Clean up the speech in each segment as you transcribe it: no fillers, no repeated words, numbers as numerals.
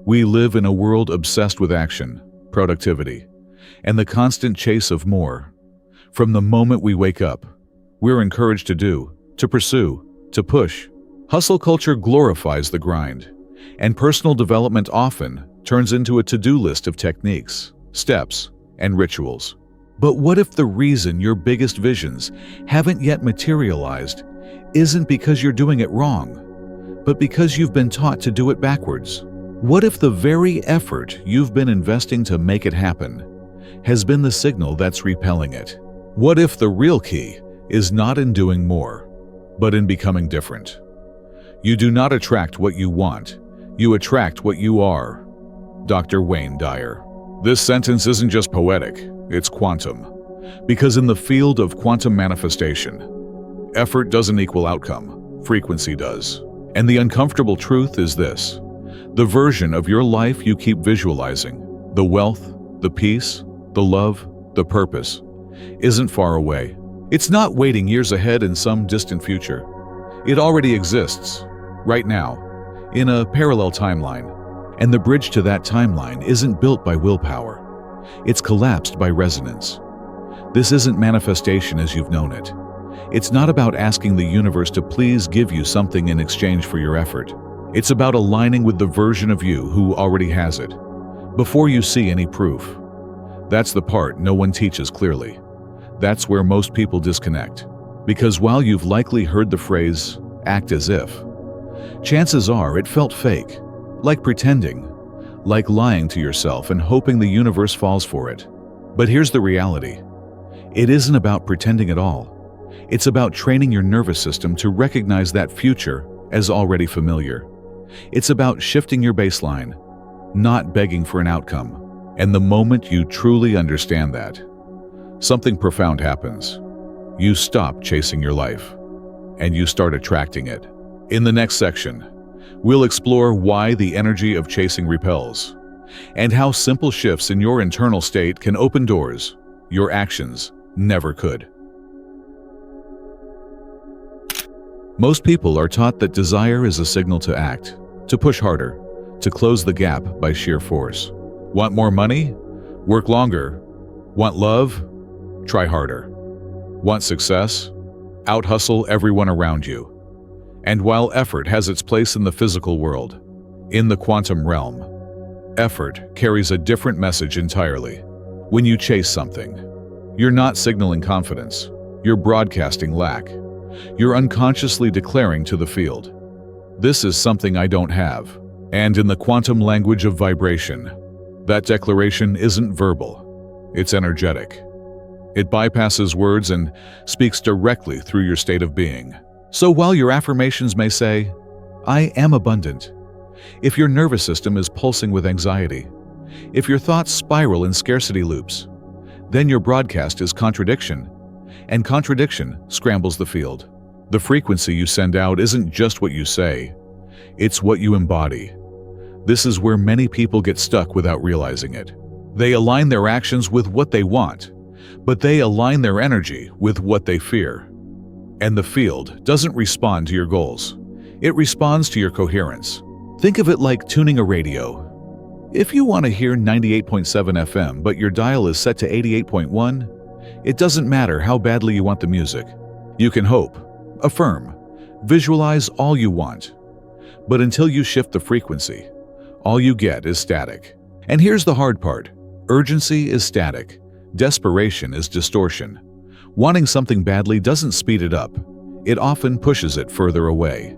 We live in a world obsessed with action, productivity, and the constant chase of more. From the moment we wake up, we're encouraged to do, to pursue, to push. Hustle culture glorifies the grind, and personal development often turns into a to-do list of techniques, steps, and rituals. But what if the reason your biggest visions haven't yet materialized isn't because you're doing it wrong, but because you've been taught to do it backwards? What if the very effort you've been investing to make it happen has been the signal that's repelling it? What if the real key is not in doing more, but in becoming different? You do not attract what you want, you attract what you are. Dr. Wayne Dyer. This sentence isn't just poetic, it's quantum. Because in the field of quantum manifestation, effort doesn't equal outcome, frequency does. And the uncomfortable truth is this: the version of your life you keep visualizing, the wealth, the peace, the love, the purpose, isn't far away. It's not waiting years ahead in some distant future. It already exists, right now, in a parallel timeline. And the bridge to that timeline isn't built by willpower. It's collapsed by resonance. This isn't manifestation as you've known it. It's not about asking the universe to please give you something in exchange for your effort. It's about aligning with the version of you who already has it, before you see any proof. That's the part no one teaches clearly. That's where most people disconnect. Because while you've likely heard the phrase, act as if, chances are it felt fake, like pretending, like lying to yourself and hoping the universe falls for it. But here's the reality. It isn't about pretending at all. It's about training your nervous system to recognize that future as already familiar. It's about shifting your baseline, not begging for an outcome. And the moment you truly understand that, something profound happens. You stop chasing your life, and you start attracting it. In the next section, we'll explore why the energy of chasing repels, and how simple shifts in your internal state can open doors your actions never could. Most people are taught that desire is a signal to act, to push harder, to close the gap by sheer force. Want more money? Work longer. Want love? Try harder. Want success? Out-hustle everyone around you. And while effort has its place in the physical world, in the quantum realm, effort carries a different message entirely. When you chase something, you're not signaling confidence, you're broadcasting lack. You're unconsciously declaring to the field, this is something I don't have. And in the quantum language of vibration, that declaration isn't verbal, it's energetic. It bypasses words and speaks directly through your state of being. So while your affirmations may say, I am abundant, if your nervous system is pulsing with anxiety, if your thoughts spiral in scarcity loops, then your broadcast is contradiction, and contradiction scrambles the field. The frequency you send out isn't just what you say, it's what you embody. This is where many people get stuck without realizing it. They align their actions with what they want, but they align their energy with what they fear. And the field doesn't respond to your goals. It responds to your coherence. Think of it like tuning a radio. If you want to hear 98.7 FM but your dial is set to 88.1, it doesn't matter how badly you want the music. You can hope, affirm, visualize all you want. But until you shift the frequency, all you get is static. And here's the hard part. Urgency is static. Desperation is distortion. Wanting something badly doesn't speed it up. It often pushes it further away.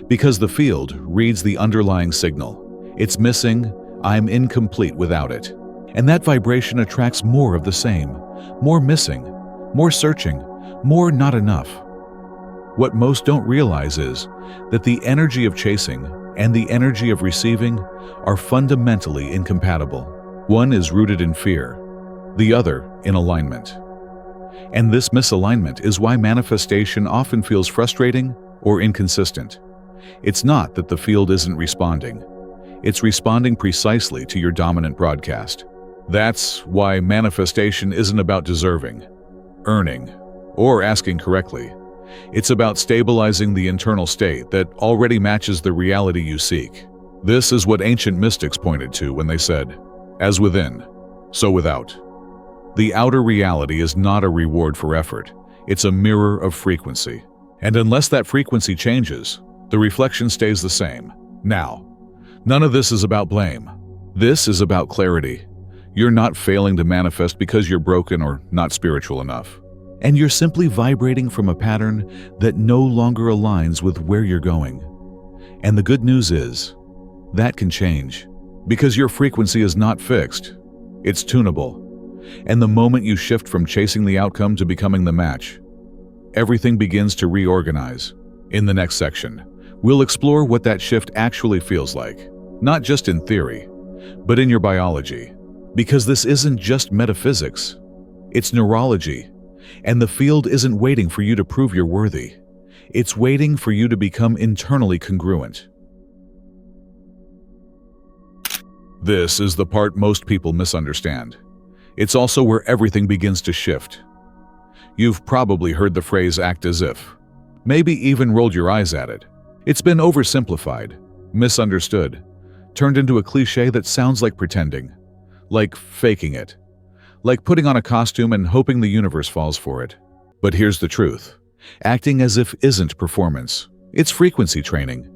Because the field reads the underlying signal. It's missing, I'm incomplete without it. And that vibration attracts more of the same. More missing, more searching, more not enough. What most don't realize is that the energy of chasing and the energy of receiving are fundamentally incompatible. One is rooted in fear, the other in alignment. And this misalignment is why manifestation often feels frustrating or inconsistent. It's not that the field isn't responding. It's responding precisely to your dominant broadcast. That's why manifestation isn't about deserving, earning, or asking correctly. It's about stabilizing the internal state that already matches the reality you seek. This is what ancient mystics pointed to when they said, "As within, so without." The outer reality is not a reward for effort, it's a mirror of frequency. And unless that frequency changes, the reflection stays the same. Now, none of this is about blame. This is about clarity. You're not failing to manifest because you're broken or not spiritual enough. And you're simply vibrating from a pattern that no longer aligns with where you're going. And the good news is, that can change. Because your frequency is not fixed, it's tunable. And the moment you shift from chasing the outcome to becoming the match, everything begins to reorganize. In the next section, we'll explore what that shift actually feels like, not just in theory, but in your biology. Because this isn't just metaphysics, it's neurology. And the field isn't waiting for you to prove you're worthy. It's waiting for you to become internally congruent. This is the part most people misunderstand. It's also where everything begins to shift. You've probably heard the phrase "act as if," maybe even rolled your eyes at it. It's been oversimplified, misunderstood, turned into a cliche that sounds like pretending, like faking it, like putting on a costume and hoping the universe falls for it. But here's the truth. Acting as if isn't performance. It's frequency training.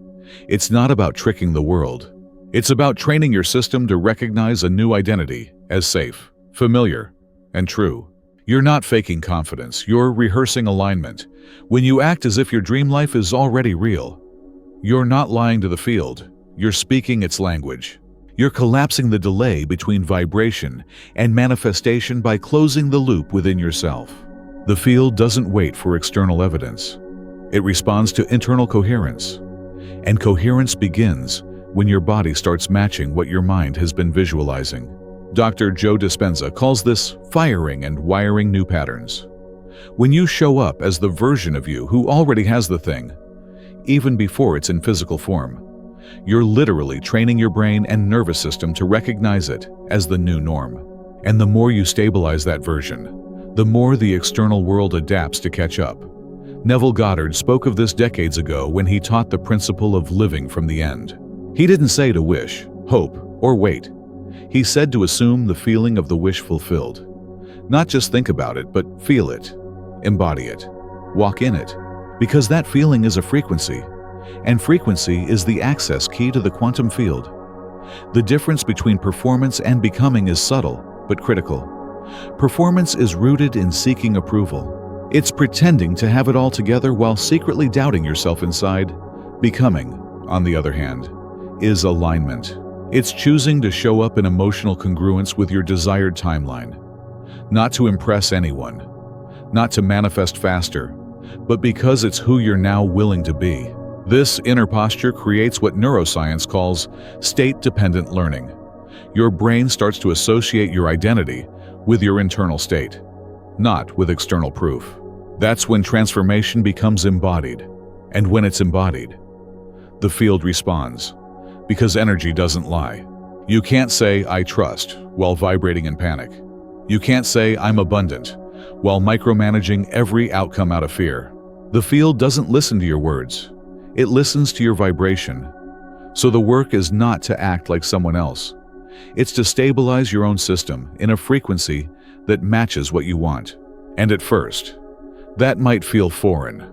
It's not about tricking the world. It's about training your system to recognize a new identity as safe, familiar, and true. You're not faking confidence, you're rehearsing alignment. When you act as if your dream life is already real, you're not lying to the field, you're speaking its language. You're collapsing the delay between vibration and manifestation by closing the loop within yourself. The field doesn't wait for external evidence. It responds to internal coherence. And coherence begins when your body starts matching what your mind has been visualizing. Dr. Joe Dispenza calls this firing and wiring new patterns. When you show up as the version of you who already has the thing, even before it's in physical form, you're literally training your brain and nervous system to recognize it as the new norm. And the more you stabilize that version, the more the external world adapts to catch up. Neville Goddard spoke of this decades ago when he taught the principle of living from the end. He didn't say to wish, hope, or wait. He said to assume the feeling of the wish fulfilled. Not just think about it, but feel it, embody it, walk in it. Because that feeling is a frequency, and frequency is the access key to the quantum field. The difference between performance and becoming is subtle, but critical. Performance is rooted in seeking approval. It's pretending to have it all together while secretly doubting yourself inside. Becoming, on the other hand, is alignment. It's choosing to show up in emotional congruence with your desired timeline. Not to impress anyone, not to manifest faster, but because it's who you're now willing to be. This inner posture creates what neuroscience calls state-dependent learning. Your brain starts to associate your identity with your internal state, not with external proof. That's when transformation becomes embodied. And when it's embodied, the field responds, because energy doesn't lie. You can't say, "I trust," while vibrating in panic. You can't say, "I'm abundant," while micromanaging every outcome out of fear. The field doesn't listen to your words. It listens to your vibration. So the work is not to act like someone else. It's to stabilize your own system in a frequency that matches what you want. And at first, that might feel foreign,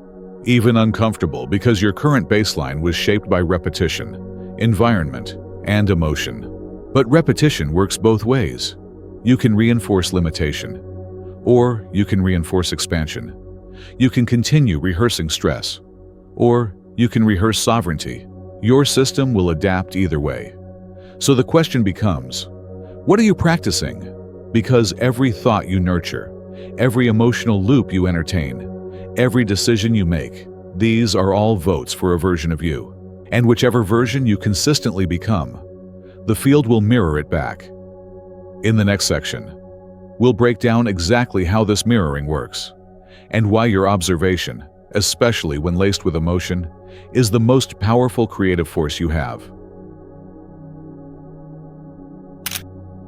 even uncomfortable, because your current baseline was shaped by repetition, environment, and emotion. But repetition works both ways. You can reinforce limitation, or you can reinforce expansion. You can continue rehearsing stress, or you can rehearse sovereignty. Your system will adapt either way. So the question becomes, what are you practicing? Because every thought you nurture, every emotional loop you entertain, every decision you make, these are all votes for a version of you. And whichever version you consistently become, the field will mirror it back. In the next section, we'll break down exactly how this mirroring works, and why your observation, especially when laced with emotion, is the most powerful creative force you have.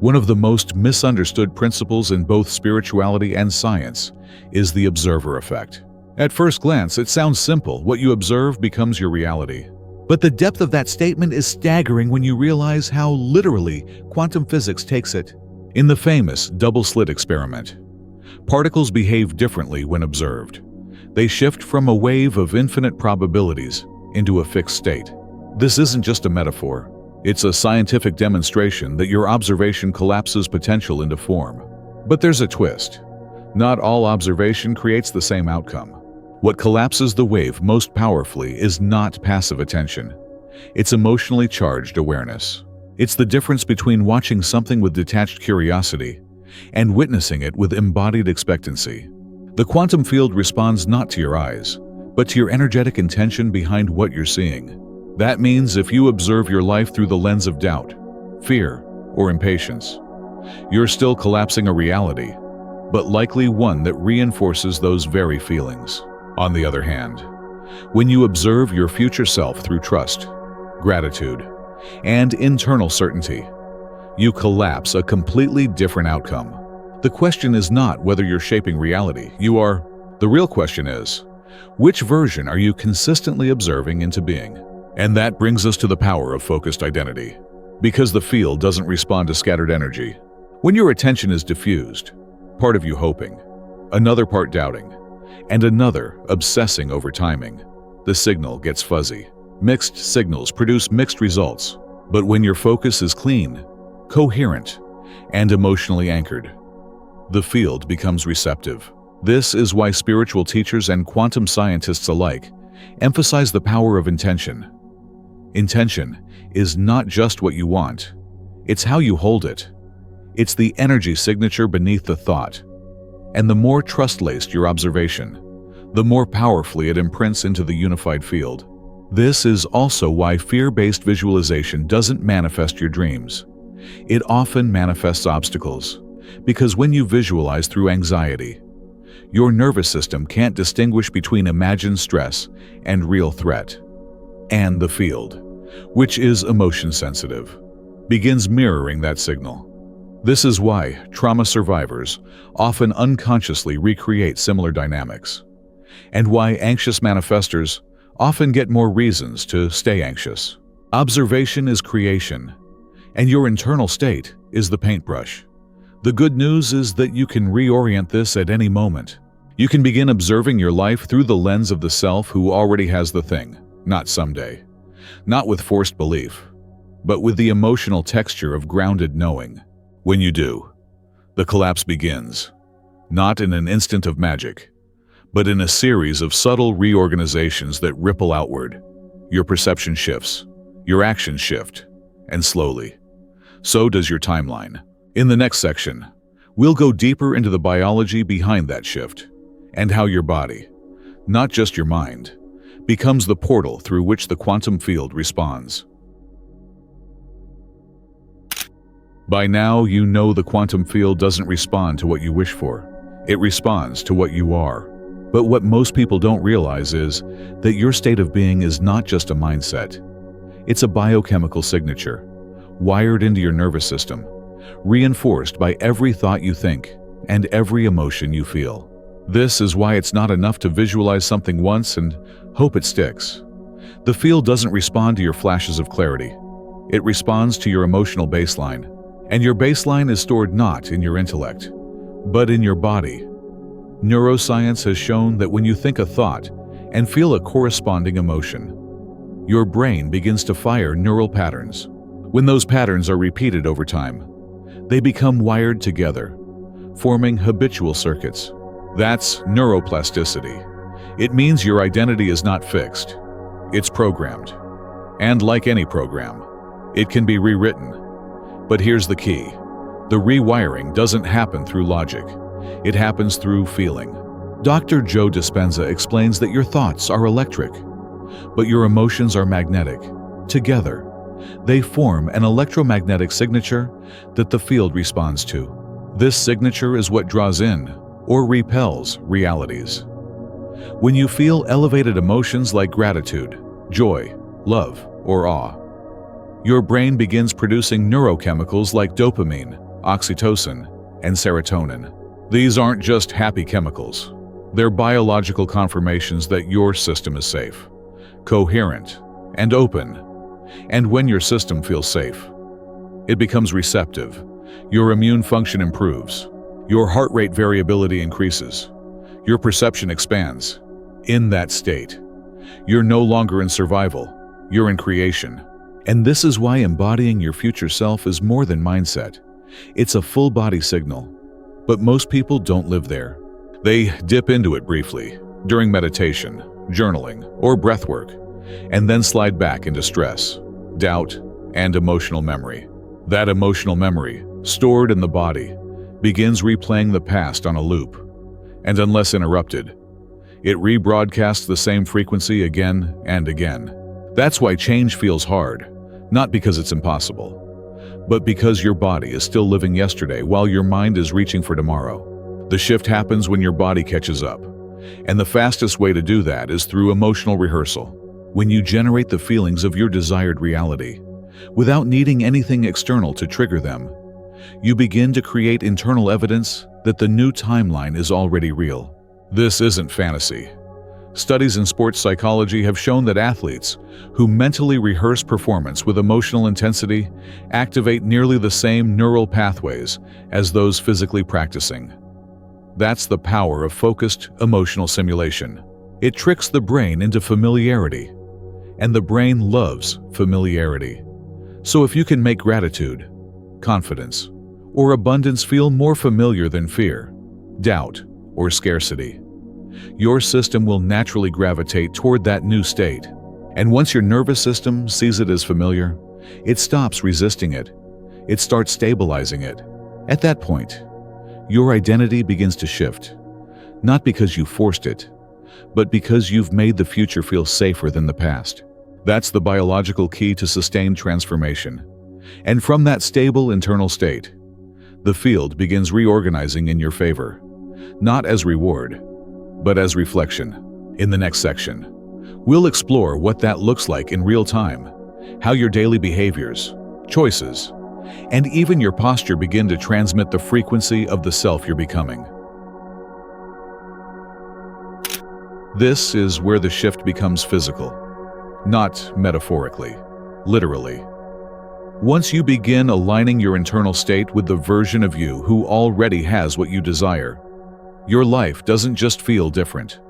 One of the most misunderstood principles in both spirituality and science is the observer effect. At first glance, it sounds simple. What you observe becomes your reality. But the depth of that statement is staggering when you realize how literally quantum physics takes it. In the famous Double-Slit Experiment, particles behave differently when observed. They shift from a wave of infinite probabilities into a fixed state. This isn't just a metaphor. It's a scientific demonstration that your observation collapses potential into form. But there's a twist. Not all observation creates the same outcome. What collapses the wave most powerfully is not passive attention. It's emotionally charged awareness. It's the difference between watching something with detached curiosity and witnessing it with embodied expectancy. The quantum field responds not to your eyes, but to your energetic intention behind what you're seeing. That means if you observe your life through the lens of doubt, fear, or impatience, you're still collapsing a reality, but likely one that reinforces those very feelings. On the other hand, when you observe your future self through trust, gratitude, and internal certainty, you collapse a completely different outcome. The question is not whether you're shaping reality, you are. The real question is, which version are you consistently observing into being? And that brings us to the power of focused identity. Because the field doesn't respond to scattered energy. When your attention is diffused, part of you hoping, another part doubting, and another obsessing over timing, the signal gets fuzzy. Mixed signals produce mixed results. But when your focus is clean, coherent, and emotionally anchored, the field becomes receptive. This is why spiritual teachers and quantum scientists alike emphasize the power of intention. Intention is not just what you want, it's how you hold it. It's the energy signature beneath the thought. And the more trust-laced your observation, the more powerfully it imprints into the unified field. This is also why fear-based visualization doesn't manifest your dreams. It often manifests obstacles, because when you visualize through anxiety, your nervous system can't distinguish between imagined stress and real threat. And the field, which is emotion-sensitive, begins mirroring that signal. This is why trauma survivors often unconsciously recreate similar dynamics, and why anxious manifestors often get more reasons to stay anxious. Observation is creation, and your internal state is the paintbrush. The good news is that you can reorient this at any moment. You can begin observing your life through the lens of the self who already has the thing, not someday. Not with forced belief, but with the emotional texture of grounded knowing. When you do, the collapse begins, not in an instant of magic, but in a series of subtle reorganizations that ripple outward. Your perception shifts, your actions shift, and slowly, so does your timeline. In the next section, we'll go deeper into the biology behind that shift, and how your body, not just your mind, becomes the portal through which the quantum field responds. By now, you know the quantum field doesn't respond to what you wish for. It responds to what you are. But what most people don't realize is that your state of being is not just a mindset. It's a biochemical signature, wired into your nervous system, reinforced by every thought you think and every emotion you feel. This is why it's not enough to visualize something once and hope it sticks. The field doesn't respond to your flashes of clarity. It responds to your emotional baseline. And your baseline is stored not in your intellect, but in your body. Neuroscience has shown that when you think a thought and feel a corresponding emotion, your brain begins to fire neural patterns. When those patterns are repeated over time, they become wired together, forming habitual circuits. That's neuroplasticity. It means your identity is not fixed. It's programmed. And like any program, it can be rewritten. But here's the key. The rewiring doesn't happen through logic. It happens through feeling. Dr. Joe Dispenza explains that your thoughts are electric, but your emotions are magnetic. Together, they form an electromagnetic signature that the field responds to. This signature is what draws in or repels realities. When you feel elevated emotions like gratitude, joy, love, or awe, your brain begins producing neurochemicals like dopamine, oxytocin, and serotonin. These aren't just happy chemicals. They're biological confirmations that your system is safe, coherent, and open. And when your system feels safe, it becomes receptive. Your immune function improves. Your heart rate variability increases. Your perception expands. In that state, you're no longer in survival, you're in creation. And this is why embodying your future self is more than mindset. It's a full-body signal. But most people don't live there. They dip into it briefly, during meditation, journaling, or breathwork, and then slide back into stress, doubt, and emotional memory. That emotional memory, stored in the body, begins replaying the past on a loop. And unless interrupted, it rebroadcasts the same frequency again and again. That's why change feels hard, not because it's impossible, but because your body is still living yesterday while your mind is reaching for tomorrow. The shift happens when your body catches up, and the fastest way to do that is through emotional rehearsal. When you generate the feelings of your desired reality, without needing anything external to trigger them, you begin to create internal evidence that the new timeline is already real. This isn't fantasy. Studies in sports psychology have shown that athletes who mentally rehearse performance with emotional intensity activate nearly the same neural pathways as those physically practicing. That's the power of focused emotional simulation. It tricks the brain into familiarity, and the brain loves familiarity. So if you can make gratitude, confidence, or abundance feel more familiar than fear, doubt, or scarcity, your system will naturally gravitate toward that new state. And once your nervous system sees it as familiar, it stops resisting it. It starts stabilizing it. At that point, your identity begins to shift, not because you forced it, but because you've made the future feel safer than the past. That's the biological key to sustained transformation. And from that stable internal state, the field begins reorganizing in your favor, not as reward, but as reflection. In the next section, we'll explore what that looks like in real time, how your daily behaviors, choices, and even your posture begin to transmit the frequency of the self you're becoming. This is where the shift becomes physical, not metaphorically, literally. Once you begin aligning your internal state with the version of you who already has what you desire, your life doesn't just feel different.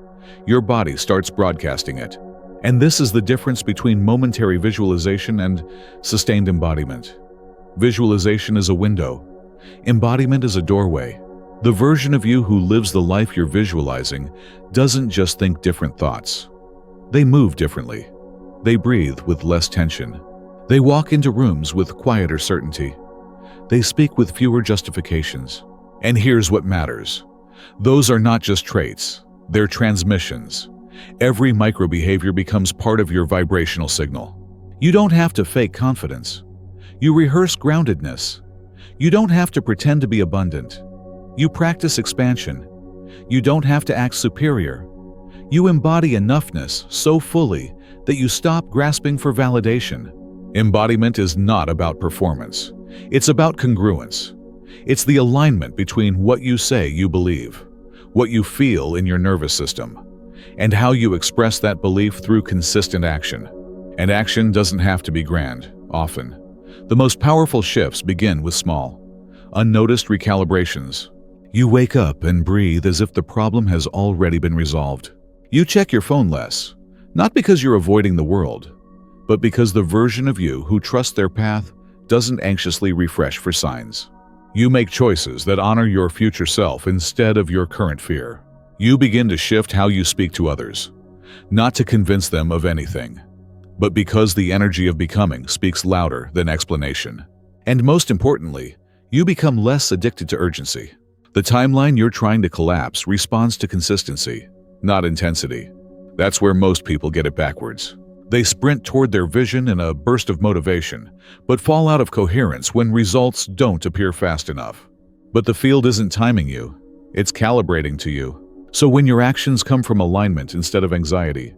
Your body starts broadcasting it. And this is the difference between momentary visualization and sustained embodiment. Visualization is a window. Embodiment is a doorway. The version of you who lives the life you're visualizing doesn't just think different thoughts. They move differently. They breathe with less tension. They walk into rooms with quieter certainty. They speak with fewer justifications. And here's what matters. Those are not just traits, they're transmissions. Every micro-behavior becomes part of your vibrational signal. You don't have to fake confidence. You rehearse groundedness. You don't have to pretend to be abundant. You practice expansion. You don't have to act superior. You embody enoughness so fully that you stop grasping for validation. Embodiment is not about performance. It's about congruence. It's the alignment between what you say you believe, what you feel in your nervous system, and how you express that belief through consistent action. And action doesn't have to be grand, often. The most powerful shifts begin with small, unnoticed recalibrations. You wake up and breathe as if the problem has already been resolved. You check your phone less, not because you're avoiding the world, but because the version of you who trusts their path doesn't anxiously refresh for signs. You make choices that honor your future self instead of your current fear. You begin to shift how you speak to others, not to convince them of anything, but because the energy of becoming speaks louder than explanation. And most importantly, you become less addicted to urgency. The timeline you're trying to collapse responds to consistency, not intensity. That's where most people get it backwards. They sprint toward their vision in a burst of motivation, but fall out of coherence when results don't appear fast enough. But the field isn't timing you, it's calibrating to you. So when your actions come from alignment instead of anxiety,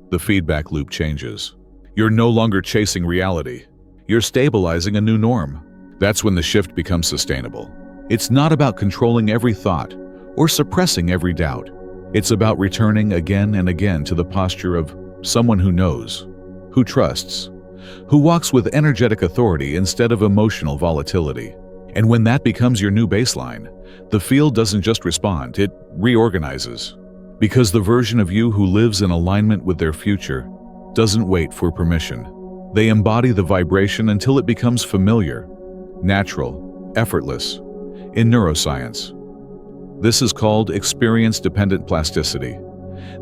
the feedback loop changes. You're no longer chasing reality. You're stabilizing a new norm. That's when the shift becomes sustainable. It's not about controlling every thought or suppressing every doubt. It's about returning again and again to the posture of someone who knows, who trusts, who walks with energetic authority instead of emotional volatility. And when that becomes your new baseline, the field doesn't just respond, it reorganizes. Because the version of you who lives in alignment with their future doesn't wait for permission. They embody the vibration until it becomes familiar, natural, effortless. In neuroscience, this is called experience-dependent plasticity.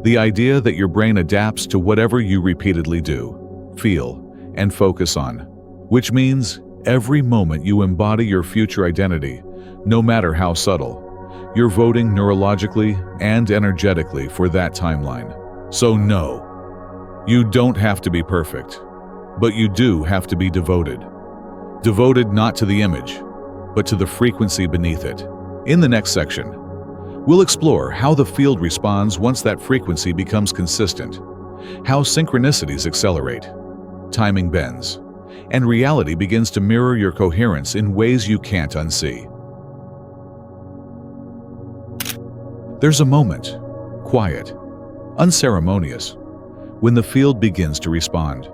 The idea that your brain adapts to whatever you repeatedly do, feel, and focus on. Which means every moment you embody your future identity, no matter how subtle, you're voting neurologically and energetically for that timeline. So no, you don't have to be perfect, but you do have to be devoted. Devoted not to the image, but to the frequency beneath it. In the next section, we'll explore how the field responds once that frequency becomes consistent, how synchronicities accelerate, timing bends, and reality begins to mirror your coherence in ways you can't unsee. There's a moment, quiet, unceremonious, when the field begins to respond.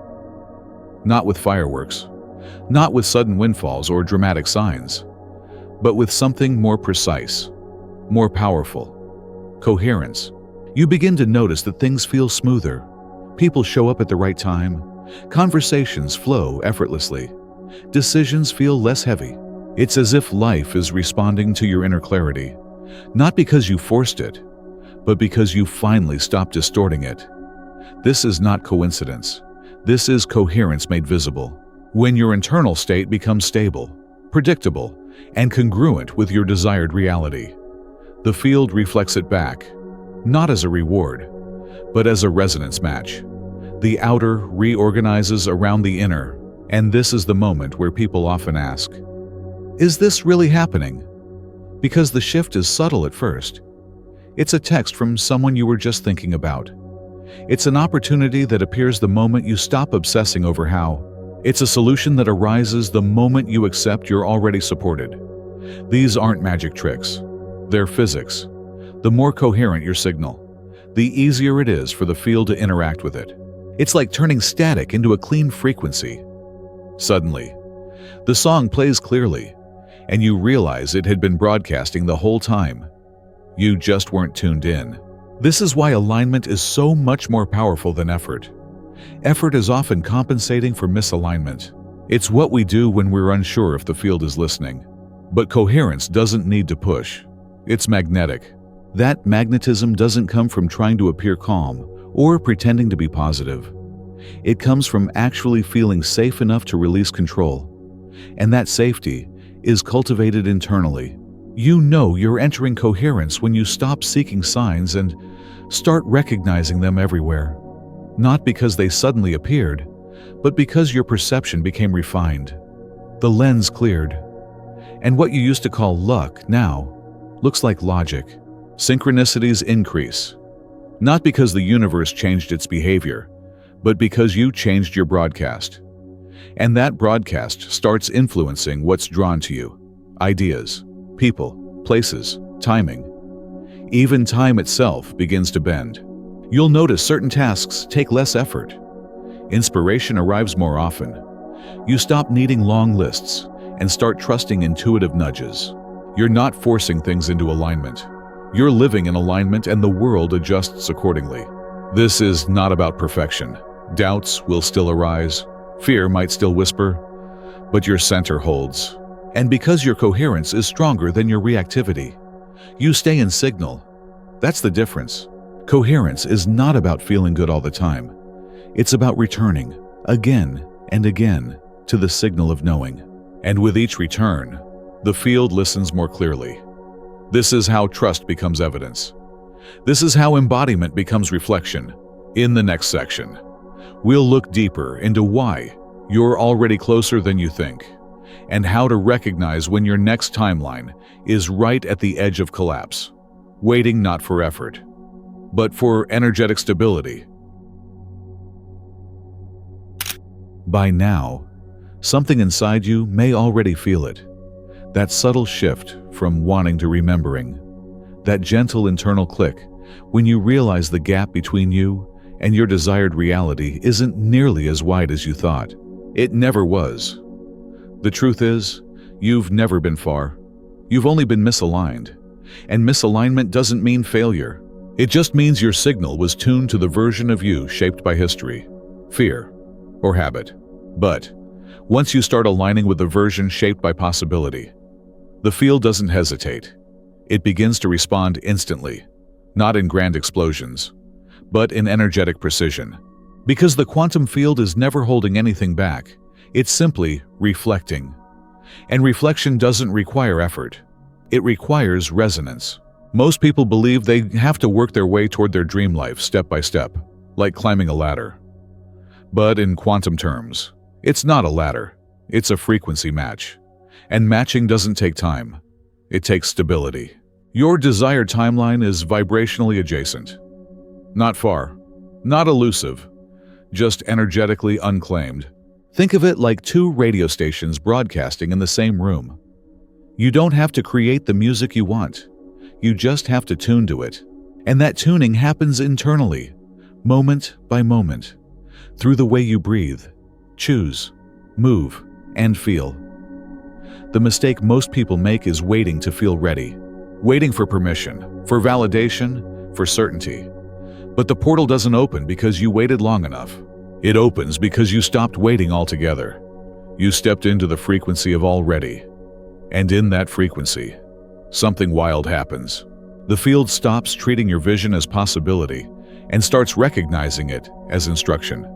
Not with fireworks, not with sudden windfalls or dramatic signs, but with something more precise, more powerful: coherence. You begin to notice that things feel smoother, people show up at the right time, conversations flow effortlessly, decisions feel less heavy. It's as if life is responding to your inner clarity, not because you forced it, but because you finally stopped distorting it. This is not coincidence. This is coherence made visible. When your internal state becomes stable, predictable, and congruent with your desired reality, the field reflects it back, not as a reward, but as a resonance match. The outer reorganizes around the inner, and this is the moment where people often ask, is this really happening? Because the shift is subtle at first. It's a text from someone you were just thinking about. It's an opportunity that appears the moment you stop obsessing over how. It's a solution that arises the moment you accept you're already supported. These aren't magic tricks. They're physics. The more coherent your signal, the easier it is for the field to interact with it. It's like turning static into a clean frequency. Suddenly, the song plays clearly, and you realize it had been broadcasting the whole time. You just weren't tuned in. This is why alignment is so much more powerful than effort. Effort is often compensating for misalignment. It's what we do when we're unsure if the field is listening. But coherence doesn't need to push. It's magnetic. That magnetism doesn't come from trying to appear calm or pretending to be positive. It comes from actually feeling safe enough to release control. And that safety is cultivated internally. You know you're entering coherence when you stop seeking signs and start recognizing them everywhere. Not because they suddenly appeared, but because your perception became refined. The lens cleared. And what you used to call luck now looks like logic. Synchronicities increase. Not because the universe changed its behavior, but because you changed your broadcast. And that broadcast starts influencing what's drawn to you. Ideas, people, places, timing. Even time itself begins to bend. You'll notice certain tasks take less effort. Inspiration arrives more often. You stop needing long lists and start trusting intuitive nudges. You're not forcing things into alignment. You're living in alignment, and the world adjusts accordingly. This is not about perfection. Doubts will still arise. Fear might still whisper, but your center holds. And because your coherence is stronger than your reactivity, you stay in signal. That's the difference. Coherence is not about feeling good all the time. It's about returning, again and again, to the signal of knowing. And with each return, the field listens more clearly. This is how trust becomes evidence. This is how embodiment becomes reflection. In the next section, we'll look deeper into why you're already closer than you think, and how to recognize when your next timeline is right at the edge of collapse, waiting not for effort, but for energetic stability. By now, something inside you may already feel it. That subtle shift from wanting to remembering. That gentle internal click when you realize the gap between you and your desired reality isn't nearly as wide as you thought. It never was. The truth is, you've never been far. You've only been misaligned. And misalignment doesn't mean failure. It just means your signal was tuned to the version of you shaped by history, fear, or habit. But once you start aligning with the version shaped by possibility, the field doesn't hesitate. It begins to respond instantly, not in grand explosions, but in energetic precision. Because the quantum field is never holding anything back, it's simply reflecting. And reflection doesn't require effort. It requires resonance. Most people believe they have to work their way toward their dream life step by step, like climbing a ladder. But in quantum terms, it's not a ladder. It's a frequency match. And matching doesn't take time. It takes stability. Your desired timeline is vibrationally adjacent. Not far, not elusive, just energetically unclaimed. Think of it like two radio stations broadcasting in the same room. You don't have to create the music you want. You just have to tune to it. And that tuning happens internally, moment by moment, through the way you breathe, choose, move, and feel. The mistake most people make is waiting to feel ready, waiting for permission, for validation, for certainty. But the portal doesn't open because you waited long enough. It opens because you stopped waiting altogether. You stepped into the frequency of already. And in that frequency, something wild happens. The field stops treating your vision as possibility and starts recognizing it as instruction.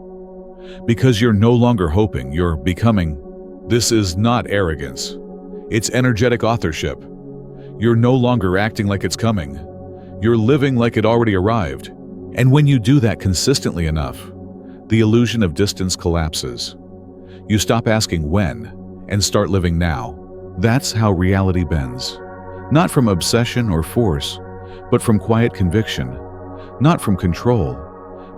Because you're no longer hoping, you're becoming. This is not arrogance. It's energetic authorship. You're no longer acting like it's coming. You're living like it already arrived. And when you do that consistently enough, the illusion of distance collapses. You stop asking when and start living now. That's how reality bends. Not from obsession or force, but from quiet conviction. Not from control,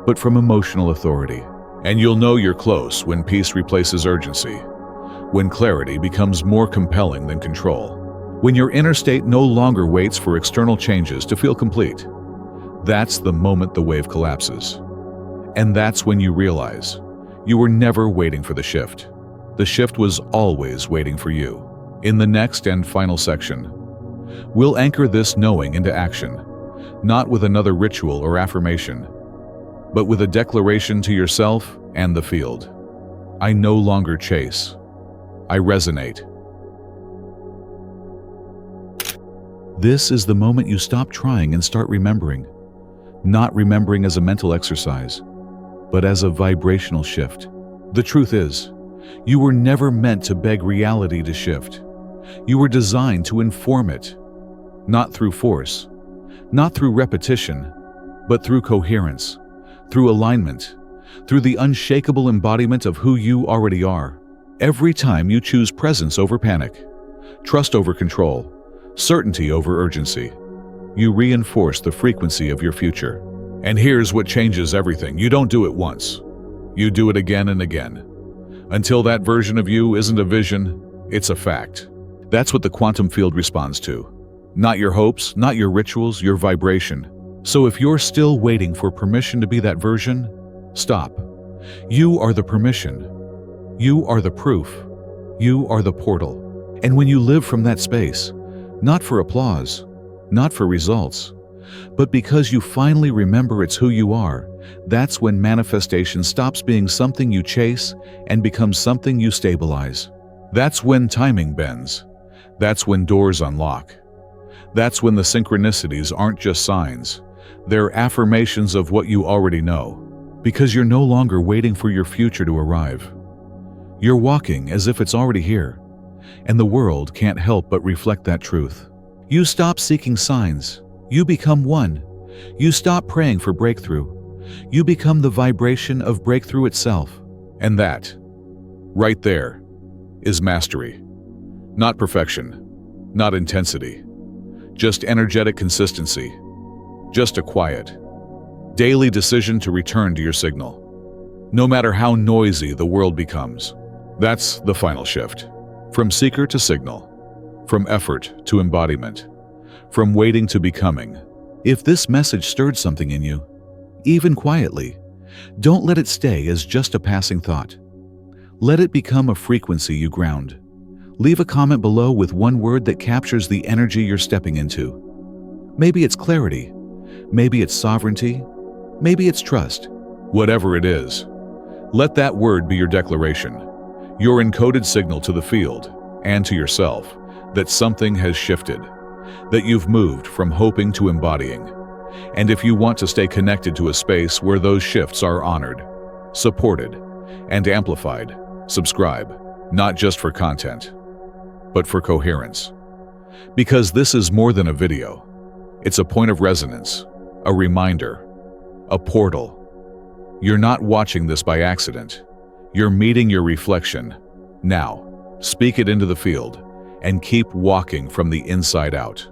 but from emotional authority. And you'll know you're close when peace replaces urgency, when clarity becomes more compelling than control, when your inner state no longer waits for external changes to feel complete. That's the moment the wave collapses. And that's when you realize you were never waiting for the shift. The shift was always waiting for you. In the next and final section, we'll anchor this knowing into action, not with another ritual or affirmation, but with a declaration to yourself and the field. I no longer chase. I resonate. This is the moment you stop trying and start remembering. Not remembering as a mental exercise, but as a vibrational shift. The truth is, you were never meant to beg reality to shift. You were designed to inform it, not through force, not through repetition, but through coherence, through alignment, through the unshakable embodiment of who you already are. Every time you choose presence over panic, trust over control, certainty over urgency, you reinforce the frequency of your future. And here's what changes everything. You don't do it once. You do it again and again. Until that version of you isn't a vision, it's a fact. That's what the quantum field responds to. Not your hopes, not your rituals, your vibration. So if you're still waiting for permission to be that version, stop. You are the permission. You are the proof. You are the portal. And when you live from that space, not for applause, not for results, but because you finally remember it's who you are, that's when manifestation stops being something you chase and becomes something you stabilize. That's when timing bends. That's when doors unlock. That's when the synchronicities aren't just signs. They're affirmations of what you already know, because you're no longer waiting for your future to arrive. You're walking as if it's already here, and the world can't help but reflect that truth. You stop seeking signs. You become one. You stop praying for breakthrough. You become the vibration of breakthrough itself. And that, right there, is mastery. Not perfection, not intensity, just energetic consistency, just a quiet, daily decision to return to your signal, no matter how noisy the world becomes. That's the final shift. From seeker to signal, from effort to embodiment, from waiting to becoming. If this message stirred something in you, even quietly, Don't let it stay as just a passing thought. Let it become a frequency you ground. Leave a comment below with one word that captures the energy you're stepping into. Maybe it's clarity. Maybe it's sovereignty. Maybe it's trust. Whatever it is, let that word be your declaration, your encoded signal to the field and to yourself that something has shifted, that you've moved from hoping to embodying. And if you want to stay connected to a space where those shifts are honored, supported, and amplified, subscribe, not just for content, but for coherence. Because this is more than a video. It's a point of resonance, a reminder, a portal. You're not watching this by accident. You're meeting your reflection. Now, speak it into the field and keep walking from the inside out.